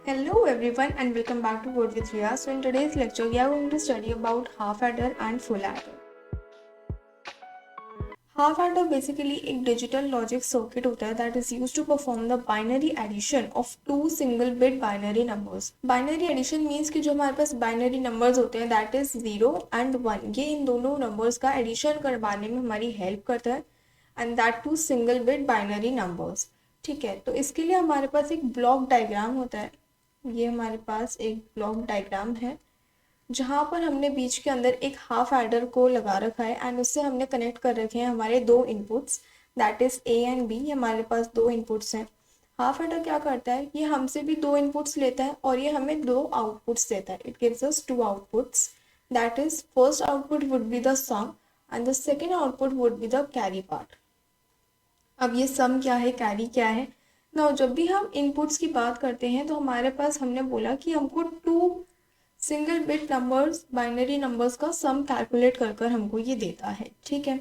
Hello everyone and welcome back to Word with Riya. So in today's lecture we are going to study about half adder and full adder. Half adder basically एक digital logic circuit होता है that is used to perform the binary addition of two single bit binary numbers. Binary addition means कि जो हमारे पास binary numbers होते हैं that is 0 and 1, ये इन दोनों numbers का addition करवाने में हमारी help करता है and that two single bit binary numbers. ठीक है, तो इसके लिए हमारे पास एक ब्लॉक डायग्राम होता है. ये हमारे पास एक ब्लॉक डायग्राम है जहाँ पर हमने बीच के अंदर एक हाफ एडर को लगा रखा है एंड उससे हमने कनेक्ट कर रखे हैं हमारे दो inputs that is A and B. हमारे पास दो इनपुट्स हैं. हाफ एडर क्या करता है, ये हमसे भी दो इनपुट्स लेता है और ये हमें दो आउटपुट्स देता है. It gives us two outputs that is first output would be the sum and the second output would be the carry part. अब ये सम क्या है, कैरी क्या है. नाउ जब भी हम इनपुट्स की बात करते हैं तो हमारे पास हमने बोला कि हमको two single bit numbers binary numbers का सम कैलकुलेट कर कर हमको ये देता है. ठीक है,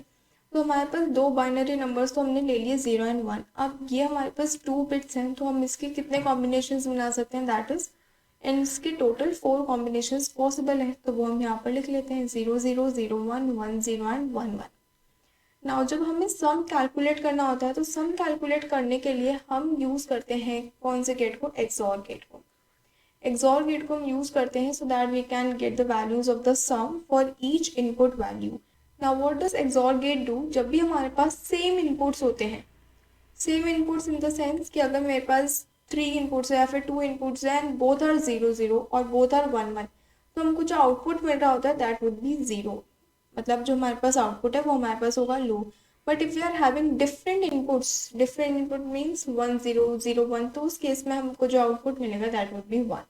तो हमारे पास दो बाइनरी नंबर्स तो हमने ले लिए 0 एंड 1. अब ये हमारे पास 2 बिट्स हैं तो हम इसके कितने कॉम्बिनेशंस बना सकते हैं, दैट इज एंड इसके टोटल 4 कॉम्बिनेशंस पॉसिबल है. तो वो हम यहाँ पर लिख लेते हैं 0 0 0 1 1 0 एंड 1 1. नाउ जब हमें सम कैलकुलेट करना होता है तो सम कैलकुलेट करने के लिए हम यूज़ करते हैं कौन से गेट को, एक्सॉर गेट को. एक्सॉर गेट को हम यूज़ करते हैं so that we can get the values of the sum for each input value. Now what does XOR gate do, जब भी हमारे पास सेम इनपुट्स होते हैं, same inputs in the sense कि अगर मेरे पास 3 इनपुट्स है या फिर 2 इनपुट्स है एंड बोथ आर 0 0 और बोथ आर 1 1, तो हमको जो आउटपुट मिल रहा होता है दैट वुड बी 0. मतलब जो हमारे पास आउटपुट है वो हमारे पास होगा लो. But if you are having different input means 1 0 0 1, तो उस केस में हमको जो आउटपुट मिलेगा दैट वुड बी 1.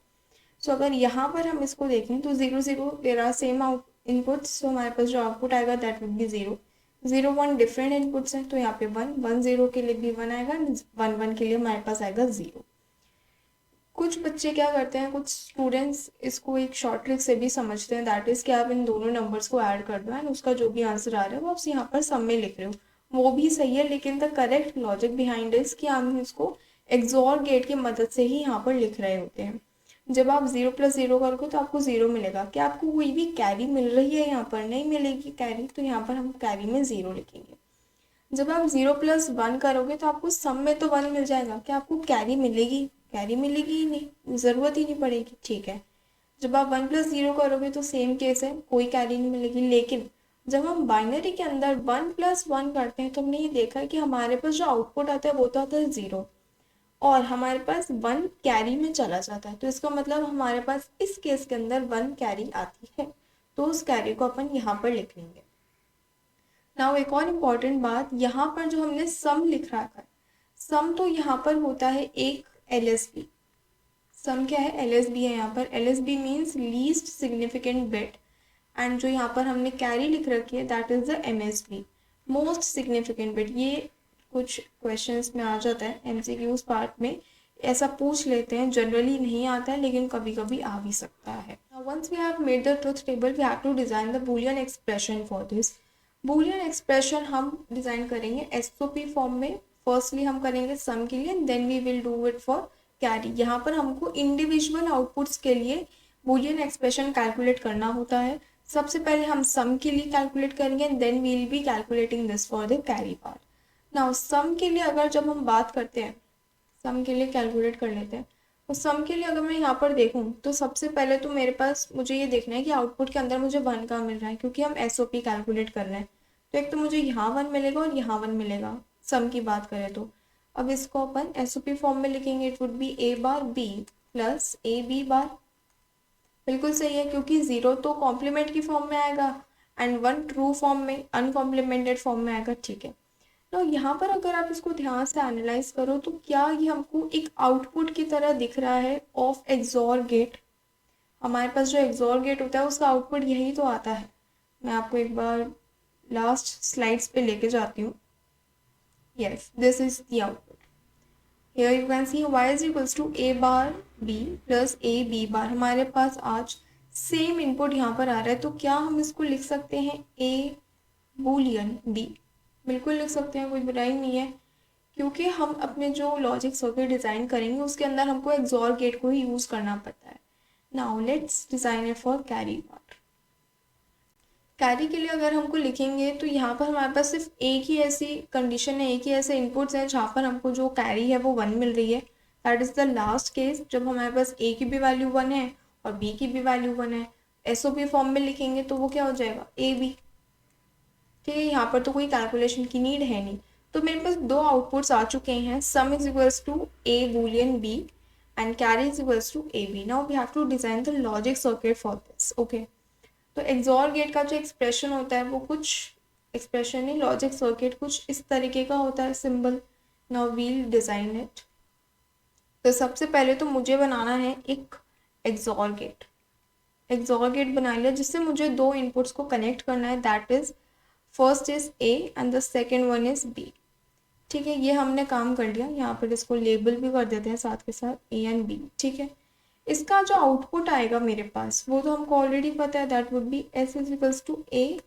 सो अगर यहाँ पर हम इसको देखें तो 0 0 देयर आर सेम इनपुट्स, तो हमारे पास जो आउटपुट आएगा that would B 0 0 1 different inputs हैं तो यहाँ पे 1 1 0 के लिए भी 1 आएगा, 1 1 के लिए हमारे पास आएगा 0. कुछ बच्चे क्या करते हैं, कुछ स्टूडेंट्स इसको एक शॉर्ट ट्रिक से भी समझते हैं दैट इज कि आप इन दोनों नंबर्स को ऐड कर दो एंड उसका जो भी आंसर आ रहा है वो आप यहाँ पर सम में लिख रहे हो. वो भी सही है, लेकिन the correct logic behind is कि हम इसको एक्सॉर गेट की मदद से ही यहाँ पर लिख रहे होते हैं. जब आप 0 + 0 करोगे तो आपको 0 मिलेगा. क्या आपको कोई भी कैरी मिल रही है, यहाँ पर नहीं मिलेगी कैरी, तो यहाँ पर हम कैरी में 0 लिखेंगे. जब आप 0 + 1 करोगे तो आपको सम में तो 1 मिल जाएगा. क्या आपको कैरी मिलेगी, कैरी मिलेगी ही नहीं, ज़रूरत ही नहीं पड़ेगी. ठीक है, जब आप 1 + 0 करोगे तो सेम केस है, कोई कैरी नहीं मिलेगी. लेकिन जब हम बाइनरी के अंदर 1 + 1 करते हैं तो हमने ये देखा है कि हमारे पास जो आउटपुट आता है वो तो आता है 0 और हमारे पास 1 कैरी में चला जाता है. तो इसका मतलब हमारे पास इस केस के अंदर 1 कैरी आती है, तो उस कैरी को अपन यहाँ पर लिख लेंगे. नाउ एक और इम्पॉर्टेंट बात, यहाँ पर जो हमने सम लिख रखा है, सम तो यहाँ पर होता है एक LSB. सम क्या है, LSB है. यहाँ पर LSB means least significant bit and जो यहाँ पर हमने कैरी लिख रखी है that is the MSB, most significant bit. ये कुछ क्वेश्चंस में आ जाता है, MCQs पार्ट में ऐसा पूछ लेते हैं. जनरली नहीं आता है लेकिन कभी कभी आ भी सकता है. Once we have made the truth table we have to design the boolean expression for this. Boolean expression हम डिजाइन करेंगे SOP फॉर्म में. फर्स्टली हम करेंगे सम के लिए, then we will do it for carry. यहाँ पर हमको इंडिविजुअल आउटपुट्स के लिए बूलियन एक्सप्रेशन कैलकुलेट करना होता है. सबसे पहले हम सम के लिए कैलकुलेट करेंगे, then we will be calculating this for the carry part. Now sum के लिए अगर जब हम बात करते हैं, सम के लिए कैलकुलेट कर लेते हैं. तो सम के लिए अगर मैं यहाँ पर देखूँ तो सबसे पहले तो मेरे पास मुझे ये देखना है कि आउटपुट के अंदर मुझे 1 कहाँ मिल रहा है, क्योंकि हम SOP कैलकुलेट कर रहे हैं. तो एक तो मुझे यहाँ 1 मिलेगा और यहाँ 1 मिलेगा सम की बात करें तो. अब इसको अपन SOP फॉर्म में लिखेंगे, it would B A bar B plus AB बार. बिल्कुल सही है, क्योंकि 0 तो कॉम्प्लीमेंट की फॉर्म में आएगा एंड 1 ट्रू फॉर्म में, अनकॉम्प्लीमेंटेड फॉर्म में आएगा. ठीक है, तो यहाँ पर अगर आप इसको ध्यान से एनालाइज करो तो क्या ये हमको एक आउटपुट की तरह दिख रहा है ऑफ एक्सॉर गेट. हमारे पास जो एक्सॉर गेट होता है उसका आउटपुट यही तो आता है. मैं आपको एक बार लास्ट स्लाइड्स पे लेके जाती हूँ. Yes, this is the output. Here you can see y is equals to A bar B plus AB bar. हमारे पास आज सेम इनपुट यहाँ पर आ रहा है, तो क्या हम इसको लिख सकते हैं A बूलियन B. बिल्कुल लिख सकते हैं, कोई बुराई नहीं है. क्योंकि हम अपने जो लॉजिक सर्किट डिज़ाइन करेंगे उसके अंदर हमको एक्सॉर गेट को ही यूज़ करना पड़ता है। Now let's design it for carry part. Carry के लिए अगर हमको लिखेंगे तो यहाँ पर हमारे पास सिर्फ एक ही ऐसी कंडीशन है, एक ही ऐसे इनपुट्स हैं जहाँ पर हमको जो कैरी है वो 1 मिल रही है। That is the last case जब हमारे पास ए की भी वैल्यू 1 है और बी की भी वैल्यू 1 है। एसओपी फॉर्म में लिखेंगे तो वो क्या हो जाएगा, ए बी। ठीक है, यहाँ पर तो कोई कैलकुलेशन की नीड है नहीं। तो मेरे पास दो आउटपुट्स आ चुके हैं, sum is equals to A boolean B and carry is equals to A B. Now we have to design the logic circuit for this. Okay, तो एक्सॉर गेट का जो एक्सप्रेशन होता है वो कुछ एक्सप्रेशन नहीं, लॉजिक सर्किट कुछ इस तरीके का होता है symbol. Now we'll design it. तो सबसे पहले तो मुझे बनाना है एक एक्सॉर गेट। एक्सॉर गेट बना लिया जिससे मुझे दो इनपुट्स को कनेक्ट करना है, that is first is A and the second one is B. ठीक है, ये हमने काम कर लिया। यहाँ पर इसको लेबल भी कर देते हैं साथ के साथ ए एंड बी। ठीक है, इसका जो आउटपुट आएगा मेरे पास वो तो हमको ऑलरेडी पता है, that would be S is equals to A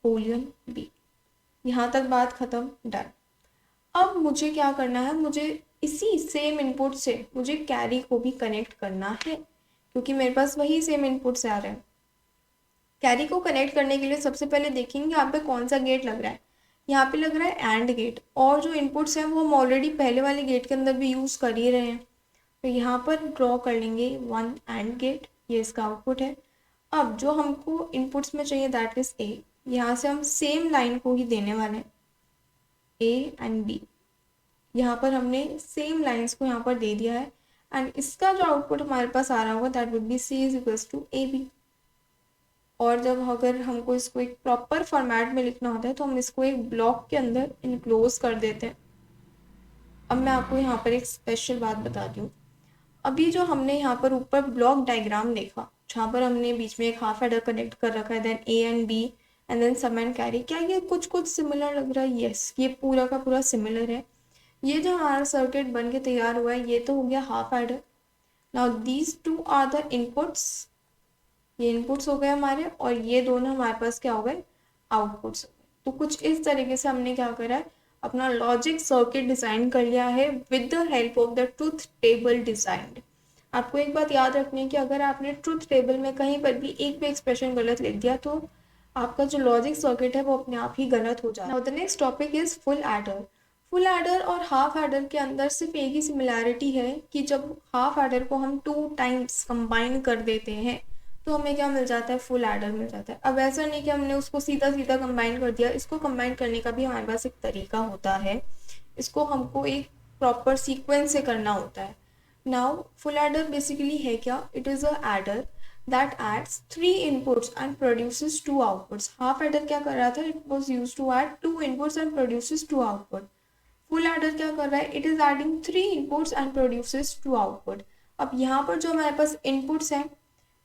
boolean B. यहाँ तक बात खत्म, डन। अब मुझे क्या करना है, मुझे इसी सेम इनपुट से मुझे कैरी को भी कनेक्ट करना है क्योंकि मेरे पास वही सेम इनपुट से आ रहा है। कैरी को कनेक्ट करने के लिए सबसे पहले देखेंगे यहाँ पे कौन सा गेट लग रहा है। यहाँ पे लग रहा है एंड गेट, और जो इनपुट्स हैं वो हम ऑलरेडी पहले वाले गेट के अंदर भी यूज़ कर ही रहे हैं। तो यहाँ पर ड्रॉ कर लेंगे वन एंड गेट, ये इसका आउटपुट है। अब जो हमको इनपुट्स में चाहिए दैट इज ए, यहाँ से हम सेम लाइन को ही देने वाले हैं, ए एंड बी। यहाँ पर हमने सेम लाइंस को यहाँ पर दे दिया है एंड इसका जो आउटपुट हमारे पास आ रहा होगा that would be C is equals to A B. और जब अगर हमको इसको एक प्रॉपर फॉर्मेट में लिखना होता है तो हम इसको एक ब्लॉक के अंदर इनक्लोज कर देते हैं। अब मैं आपको यहाँ पर एक स्पेशल बात बताती हूँ। अभी जो हमने यहाँ पर ऊपर ब्लॉक डायग्राम देखा जहाँ पर हमने बीच में एक हाफ एडर कनेक्ट कर रखा है, then A and B and then sum and carry, क्या ये कुछ कुछ सिमिलर लग रहा है? यस, ये पूरा का पूरा सिमिलर है। ये जो हमारा सर्किट बन के तैयार हुआ है ये तो हो गया half adder. Now these two are the inputs, ये इनपुट्स हो गए हमारे और ये दोनों हमारे पास क्या हो गए, आउटपुट्स हो गए। तो कुछ इस तरीके से हमने क्या करा है, अपना लॉजिक सर्किट डिजाइन कर लिया है with the help of the truth table designed. आपको एक बात याद रखनी है कि अगर आपने ट्रूथ टेबल में कहीं पर भी एक भी एक्सप्रेशन गलत लिख दिया तो आपका जो लॉजिक सर्किट है वो अपने आप ही गलत हो जाएगा। Now the next topic is full adder. Full adder और हाफ एडर के अंदर सिर्फ एक ही सिमिलैरिटी है कि जब हाफ एडर को हम 2 टाइम्स कंबाइन कर देते हैं तो हमें क्या मिल जाता है, फुल एडर मिल जाता है। अब ऐसा नहीं कि हमने उसको सीधा सीधा कंबाइन कर दिया, इसको कंबाइन करने का भी हमारे पास एक तरीका होता है। इसको हमको एक प्रॉपर सीक्वेंस से करना होता है। नाउ फुल एडर बेसिकली है क्या, it is a adder that adds 3 inputs and produces 2 outputs. Half adder क्या कर रहा था, it was used to add 2 inputs and produces 2 output. Full adder क्या कर रहा है, it is adding 3 inputs and produces 2 output. अब यहाँ पर जो हमारे पास inputs हैं,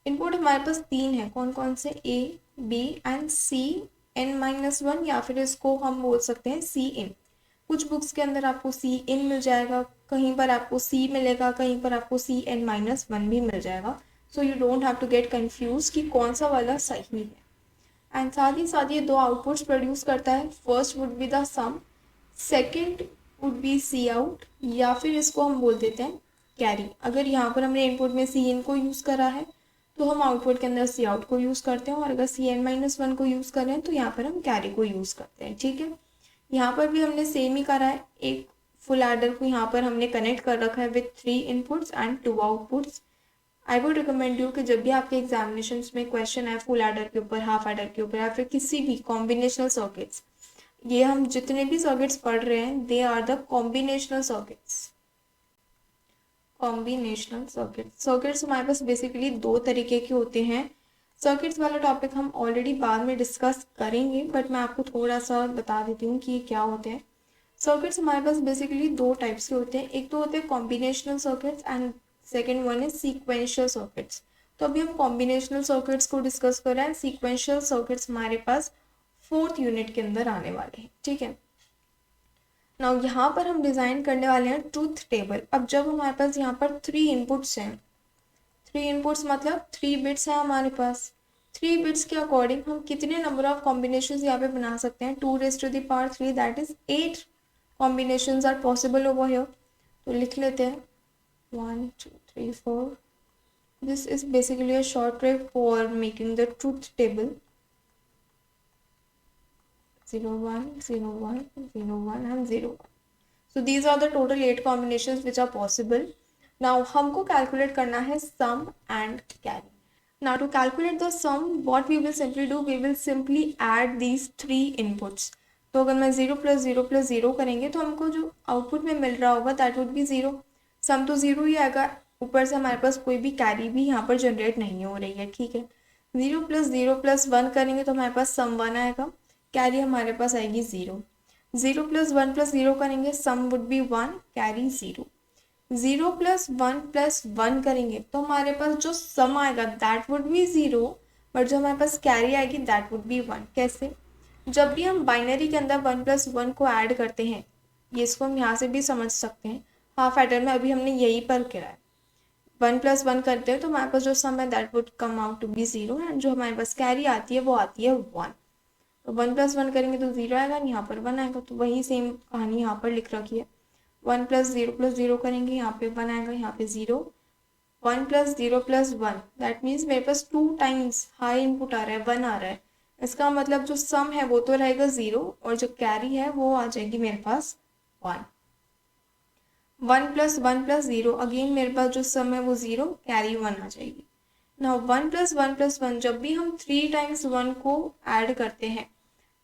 इनपुट हमारे पास 3 है, कौन कौन से, A, B and C n-1, या फिर इसको हम बोल सकते हैं C in। कुछ बुक्स के अंदर आपको C in मिल जाएगा, कहीं पर आपको C मिलेगा, कहीं पर आपको C n-1 भी मिल जाएगा। So you don't have to get confuse कि कौन सा वाला सही है। एंड साथ ही साथ ये दो आउटपुट्स प्रोड्यूस करता है, first would be the sum, second would be C out, या फिर इसको हम बोल देते हैं कैरी। अगर यहाँ पर हमने इनपुट में सी इन को यूज़ करा है तो हम आउटपुट के अंदर सी आउट को यूज़ करते हैं, और अगर Cn-1 को यूज़ कर रहे हैं तो यहाँ पर हम कैरी को यूज़ करते हैं। ठीक है, यहाँ पर भी हमने सेम ही करा है, एक फुल एडर को यहाँ पर हमने कनेक्ट कर रखा है with 3 inputs and 2 outputs. I would recommend you कि जब भी आपके एग्जामिनेशन में क्वेश्चन है फुल एडर के ऊपर, हाफ एडर के ऊपर, या फिर किसी भी कॉम्बिनेशनल सर्किट्स, ये हम जितने भी सर्किट्स पढ़ रहे हैं they are the combinational circuits. Combinational circuits हमारे पास बेसिकली 2 तरीके के होते हैं। सर्किट्स वाला टॉपिक हम ऑलरेडी बाद में डिस्कस करेंगे, बट मैं आपको थोड़ा सा बता देती हूँ कि ये क्या होते हैं। सर्किट्स हमारे पास बेसिकली 2 टाइप्स के होते हैं, एक तो होते हैं combinational circuits and second one is sequential circuits. तो अभी हम कॉम्बिनेशनल सर्किट्स को डिस्कस कर रहे हैं, सीक्वेंशियल सर्किट्स हमारे पास 4th यूनिट के अंदर आने वाले हैं। ठीक है, नाउ यहाँ पर हम डिज़ाइन करने वाले हैं ट्रूथ टेबल। अब जब हमारे पास यहाँ पर 3 इनपुट्स हैं, 3 इनपुट्स मतलब 3 बिट्स हैं हमारे पास, 3 बिट्स के अकॉर्डिंग हम कितने नंबर ऑफ कॉम्बिनेशन यहाँ पे बना सकते हैं, 2 raised to the power 3 that is 8 combinations are possible over here. तो लिख लेते हैं 1 2 3 4. This is basically a short trick for making the truth table. 0 1 0 1 0 1 and 0 1. So these are the total 8 combinations which are possible. Now हमको calculate करना है sum and carry. Now to calculate the sum, what we will simply do, we will simply add these 3 inputs. तो अगर मैं 0 + 0 + 0 करेंगे तो हमको जो आउटपुट में मिल रहा होगा दैट वुड बी 0. सम तो 0 ही आएगा, ऊपर से हमारे पास कोई भी कैरी भी यहाँ पर जनरेट नहीं हो रही है. ठीक है, 0 + 0 + 1 करेंगे तो हमारे पास सम 1 आएगा, कैरी हमारे पास आएगी 0. 0 + 1 + 0 करेंगे, सम वुड बी 1, कैरी 0. 0 + 1 + 1 करेंगे तो हमारे पास जो सम आएगा दैट वुड बी 0, बट जो हमारे पास कैरी आएगी दैट वुड बी 1. कैसे? जब भी हम बाइनरी के अंदर 1 + 1 को ऐड करते हैं, ये इसको हम यहाँ से भी समझ सकते हैं, हाफ एडर में अभी हमने यही पर किया है. 1 + 1 करते हैं तो हमारे पास जो सम है that would come out to be 0, and जो हमारे पास कैरी आती है वो आती है 1. तो 1 + 1 करेंगे तो 0 आएगा, यहाँ पर 1 आएगा. तो वही सेम कहानी यहाँ पर लिख रखी है. 1 + 0 + 0 करेंगे, यहाँ पे 1 आएगा, यहाँ पे 0. 1 + 0 + 1 दैट मीन्स मेरे पास 2 टाइम्स हाई इनपुट आ रहा है, 1 आ रहा है. इसका मतलब जो सम है वो तो रहेगा 0 और जो कैरी है वो आ जाएगी मेरे पास 1. 1 + 1 + 0 अगेन मेरे पास जो सम है वो 0, कैरी 1 आ जाएगी. नाउ 1 + 1 + 1 जब भी हम 3 टाइम्स 1 को ऐड करते हैं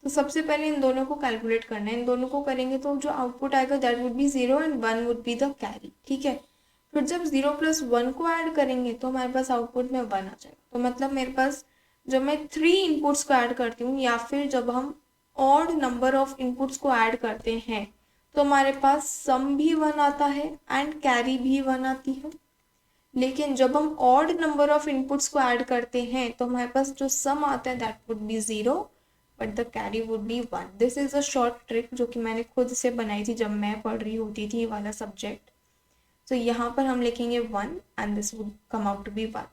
तो सबसे पहले इन दोनों को कैलकुलेट करना है. इन दोनों को करेंगे तो जो आउटपुट आएगा that would B 0 and 1 would be the carry. ठीक है, फिर जब 0 + 1 को ऐड करेंगे तो हमारे पास आउटपुट में 1 आ जाएगा. तो मतलब मेरे पास जब मैं 3 इनपुट्स को ऐड करती हूँ या फिर जब हम ऑड नंबर ऑफ इनपुट्स को ऐड करते हैं तो हमारे पास सम भी 1 आता है एंड कैरी भी 1 आती है. लेकिन जब हम ऑड नंबर ऑफ इनपुट्स को ऐड करते हैं तो हमारे पास जो सम आता है that would B 0 but the carry would be 1. This is a short trick जो कि मैंने खुद से बनाई थी जब मैं पढ़ रही होती थी वाला सब्जेक्ट. तो यहाँ पर हम लिखेंगे 1 and this would come out to be 1.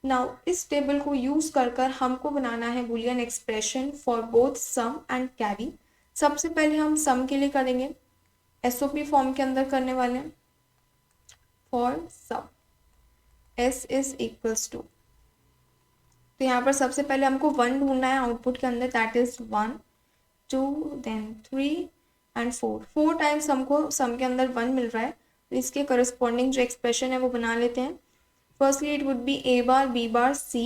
Now इस टेबल को यूज कर हमको बनाना है Boolean expression for both sum and carry. सबसे पहले हम सम के लिए करेंगे, एसओपी फॉर्म के अंदर करने वाले हैं. For sum s is equals to, तो यहाँ पर सबसे पहले हमको 1 ढूंढना है आउटपुट के अंदर, that is 1 2 then 3 and 4. 4 times हमको सम के अंदर 1 मिल रहा है. तो इसके करस्पॉन्डिंग जो एक्सप्रेशन है वो बना लेते हैं. Firstly it would B a bar b bar c,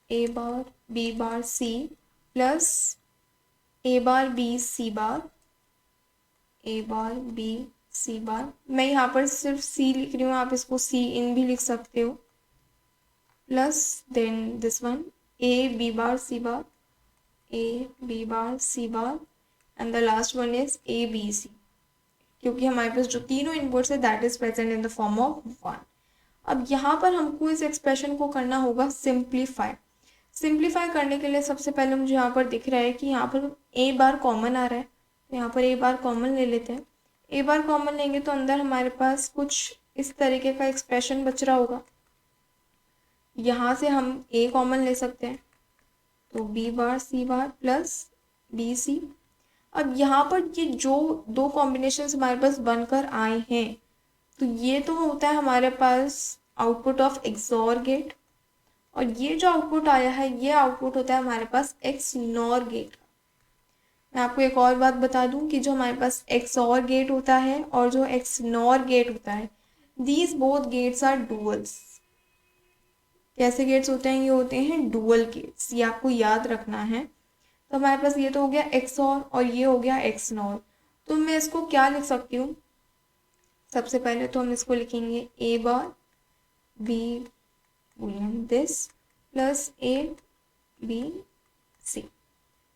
a bar b bar c plus a bar b c bar, a bar b c बार. मैं यहाँ पर सिर्फ c लिख रही हूँ, आप इसको c इन भी लिख सकते हो. Plus then this one a b bar c bar, a b bar c bar and the last one is a b c, क्योंकि हमारे पास जो तीनों इनपुट्स है that is present in the form of 1. अब यहाँ पर हमको इस एक्सप्रेशन को करना होगा सिंप्लीफाई. सिंप्लीफाई करने के लिए सबसे पहले मुझे यहाँ पर दिख रहा है कि यहाँ पर a बार कॉमन आ रहा है, तो यहाँ पर a बार कॉमन ले लेते हैं. a बार कॉमन लेंगे तो अंदर हमारे पास कुछ इस तरीके का एक्सप्रेशन बच रहा होगा. यहाँ से हम a कॉमन ले सकते हैं, तो b बार c बार प्लस b c. अब यहाँ पर ये जो 2 कॉम्बिनेशन हमारे पास बनकर आए हैं तो ये तो होता है हमारे पास आउटपुट ऑफ एक्सॉर गेट, और ये जो आउटपुट आया है ये आउटपुट होता है हमारे पास एक्स नॉर गेट. मैं आपको एक और बात बता दूं कि जो हमारे पास एक्सॉर गेट होता है और जो एक्स नॉर गेट होता है, these both gates are duals. कैसे गेट्स होते हैं? ये होते हैं डुअल गेट्स, ये आपको याद रखना है. तो हमारे पास ये तो हो गया एक्सॉर और ये हो गया एक्स नॉर. तो मैं इसको क्या लिख सकती हूँ? सबसे पहले तो हम इसको लिखेंगे a bar b Boolean this plus a b c,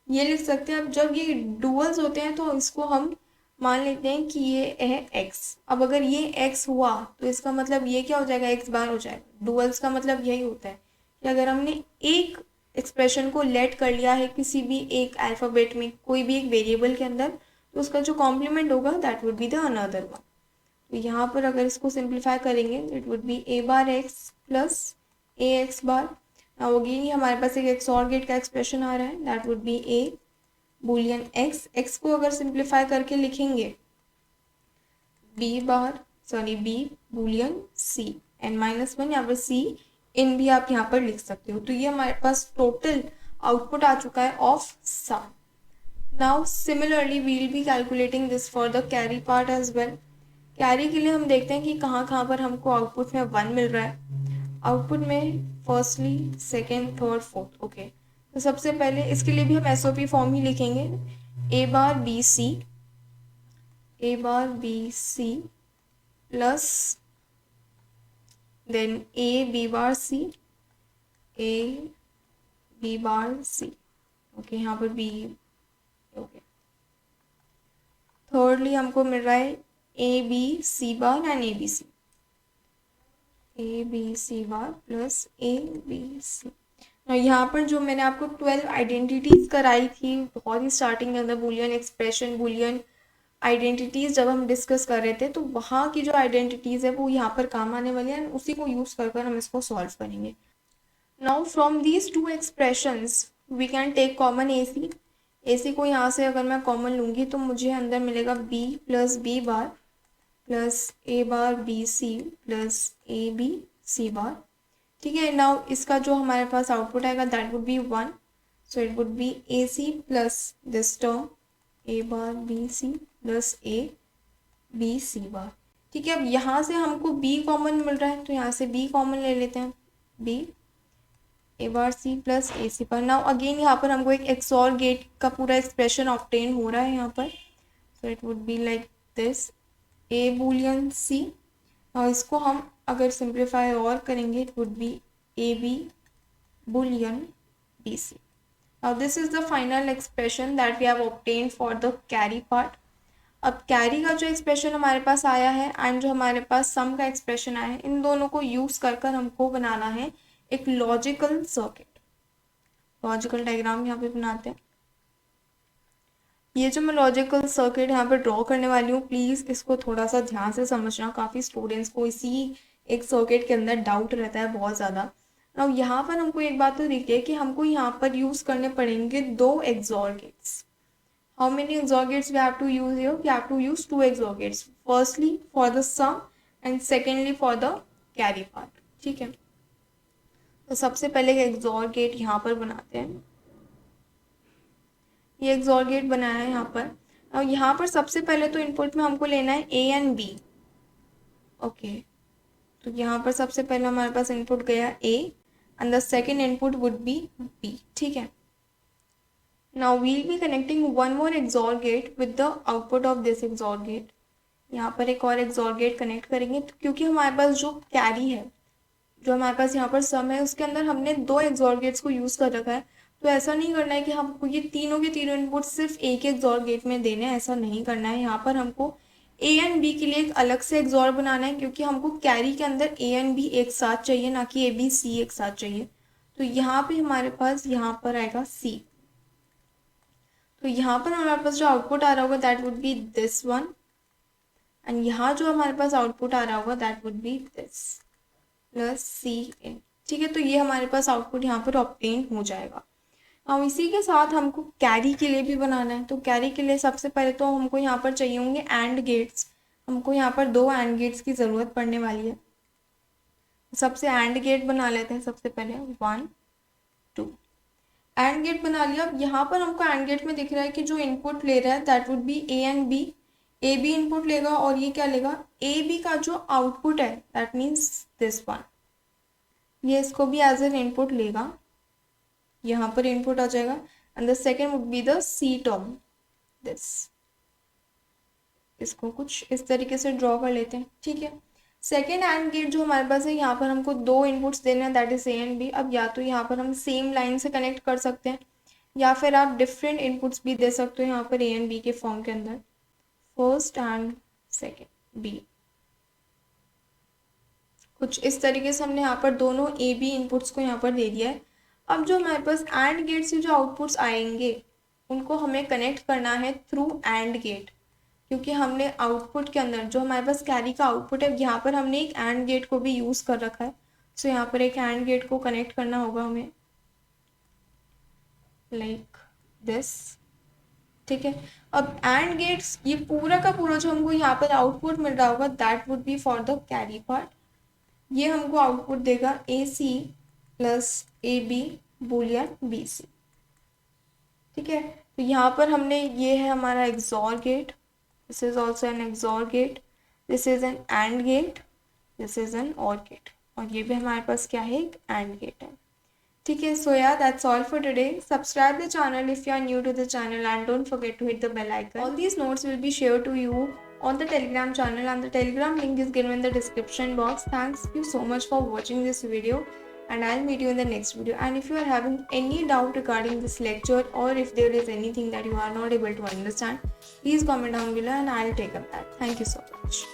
ये लिख सकते हैं. अब जब ये डुअल्स होते हैं तो इसको हम मान लेते हैं कि ये है x. अब अगर ये x हुआ तो इसका मतलब ये क्या हो जाएगा? x बार हो जाएगा. डुअल्स का मतलब यही होता है कि अगर हमने एक एक्सप्रेशन को लेट कर लिया है किसी भी एक अल्फ़ाबेट में, कोई भी एक वेरिएबल के अंदर, तो उसका जो कॉम्प्लीमेंट होगा that would be the another one. तो यहाँ पर अगर इसको सिंप्लीफाई करेंगे it would B a bar x plus a x bar. Again हमारे पास एक एक्सॉर गेट का एक्सप्रेशन आ रहा है, that would B a boolean x को अगर सिंप्लीफाई करके लिखेंगे b boolean c n-1, यहाँ पर c इन भी आप यहाँ पर लिख सकते हो। तो ये हमारे पास टोटल आउटपुट आ चुका है of sum. Now similarly we will be calculating this for the carry part as well. Carry के लिए हम देखते हैं कि कहाँ कहाँ पर हमको आउटपुट में 1 मिल रहा है। आउटपुट में firstly, second, third, fourth. Okay, तो सबसे पहले इसके लिए भी हम एसओपी फॉर्म ही लिखेंगे। A bar B C plus then A B bar C okay, यहाँ पर बी। ओके, थर्डली हमको मिल रहा है A B C bar and A B C bar plus A B C. यहाँ पर जो मैंने आपको 12 आइडेंटिटीज कराई थी बहुत ही स्टार्टिंग के अंदर, बूलियन एक्सप्रेशन, बूलियन आइडेंटिटीज जब हम डिस्कस कर रहे थे, तो वहाँ की जो आइडेंटिटीज है वो यहाँ पर काम आने वाली है, उसी को यूज कर हम इसको सॉल्व करेंगे। Now from these two expressions we can take common A C को यहाँ से अगर मैं कॉमन लूँगी तो मुझे अंदर मिलेगा B plus B bar plus A bar B C plus A B C bar. ठीक है, नाउ इसका जो हमारे पास आउटपुट आएगा that would be 1, so it would be A C plus this term A bar B C plus A B C bar. ठीक है, अब यहाँ से हमको b कॉमन मिल रहा है तो यहाँ से b कॉमन ले लेते हैं, b ए बार सी प्लस ए सी बार। नाउ अगेन यहाँ पर हमको एक एक्सॉर गेट का पूरा एक्सप्रेशन ऑब्टेन हो रहा है यहाँ पर, so it would be like this A Boolean C. और इसको हम अगर सिंप्लीफाई और करेंगे it would be A B Boolean B C. Now this is the final expression that we have obtained for the carry part. अब carry का जो expression हमारे पास आया है एंड जो हमारे पास सम का एक्सप्रेशन आया है, इन दोनों को यूज कर हमको बनाना है एक लॉजिकल सर्किट। लॉजिकल डायग्राम यहाँ पे बनाते हैं। ये जो मैं लॉजिकल सर्किट यहाँ पर ड्रॉ करने वाली हूँ, प्लीज़ इसको थोड़ा सा ध्यान से समझना। काफ़ी स्टूडेंट्स को इसी एक सर्किट के अंदर डाउट रहता है बहुत ज़्यादा। अब यहाँ पर हमको एक बात तो दिखी है कि हमको यहाँ पर यूज़ करने पड़ेंगे 2 XOR gates. How many XOR gates we have to use here? We have to use 2 XOR gates, firstly for the sum and secondly for the carry part. ठीक है, तो सबसे पहले एक्सॉर गेट यहाँ पर बनाते हैं। ये एक्सॉर गेट बनाया है यहाँ पर, और यहाँ पर सबसे पहले तो इनपुट में हमको लेना है ए एंड बी। ओके, तो यहाँ पर सबसे पहले हमारे पास इनपुट गया A and the second input would be B. ठीक है, now we'll be connecting one more XOR gate with the output of this XOR gate. यहाँ पर एक और एक्सॉर गेट कनेक्ट करेंगे, तो क्योंकि हमारे पास जो कैरी है, जो हमारे पास यहाँ पर सम है, उसके अंदर हमने 2 एक्सॉर गेट्स को यूज़ कर रखा है। तो ऐसा नहीं करना है कि हमको ये तीनों के तीनों इनपुट सिर्फ एक एक्सॉर गेट में देने हैं, ऐसा नहीं करना है। यहाँ पर हमको ए एंड बी के लिए एक अलग से एक्सॉर बनाना है, क्योंकि हमको कैरी के अंदर ए एंड बी एक साथ चाहिए, ना कि ए बी सी एक साथ चाहिए। तो यहाँ पे हमारे पास यहाँ पर आएगा सी। तो यहाँ पर हमारे पास जो आउटपुट आ रहा होगा that would be this one, and यहाँ जो हमारे पास आउटपुट आ रहा होगा that would be this plus C in. ठीक है, तो ये हमारे पास आउटपुट यहाँ पर ऑब्टेन हो जाएगा। अब इसी के साथ हमको कैरी के लिए भी बनाना है। तो कैरी के लिए सबसे पहले तो हमको यहाँ पर चाहिए होंगे एंड गेट्स। हमको यहाँ पर 2 एंड गेट्स की ज़रूरत पड़ने वाली है। सबसे एंड गेट बना लेते हैं। सबसे पहले 1 2 एंड गेट बना लिया। अब यहाँ पर हमको एंड गेट में दिख रहा है कि जो इनपुट ले रहा है that would be A and B. A B input लेगा और ये क्या लेगा, ए बी का जो आउटपुट है दैट मीन्स दिस वन, ये इसको भी एज एन इनपुट लेगा। यहाँ पर इनपुट आ जाएगा and the second would be the C term this. इसको कुछ इस तरीके से ड्रॉ कर लेते हैं। ठीक है, सेकेंड एंड गेट जो हमारे पास है, यहाँ पर हमको 2 इनपुट्स देने हैं that is A and B. अब या तो यहाँ पर हम सेम लाइन से कनेक्ट कर सकते हैं या फिर आप डिफरेंट इनपुट्स भी दे सकते हो यहाँ पर ए एंड बी के फॉर्म के अंदर, फर्स्ट एंड सेकेंड बी। कुछ इस तरीके से हमने यहाँ पर दोनों ए बी इनपुट्स को यहाँ पर दे दिया है। अब जो हमारे पास एंड गेट से जो आउटपुट्स आएंगे उनको हमें कनेक्ट करना है थ्रू एंड गेट, क्योंकि हमने आउटपुट के अंदर जो हमारे पास कैरी का आउटपुट है यहाँ पर हमने एक एंड गेट को भी यूज़ कर रखा है। सो यहाँ पर एक एंड गेट को कनेक्ट करना होगा हमें लाइक दिस। ठीक है। अब एंड गेट्स, ये पूरा का पूरा जो हमको यहाँ पर आउटपुट मिल रहा होगा that would B for the carry part. ये हमको आउटपुट देगा AC plus AB Boolean BC। ठीक है, तो यहाँ पर हमने, ये है हमारा XOR gate, this is also an XOR gate, this is an AND gate, this is an OR gate, और ये भी हमारे पास क्या है, एक एंड गेट है। ठीक है, so yeah, that's all for today. Subscribe the channel if you are new to the channel and don't forget to hit the bell icon. All these notes will be shared to you on the Telegram channel and the Telegram link is given in the description box. Thanks you so much for watching this video and I'll meet you in the next video. And if you are having any doubt regarding this lecture or if there is anything that you are not able to understand, please comment down below and I'll take up that. Thank you so much.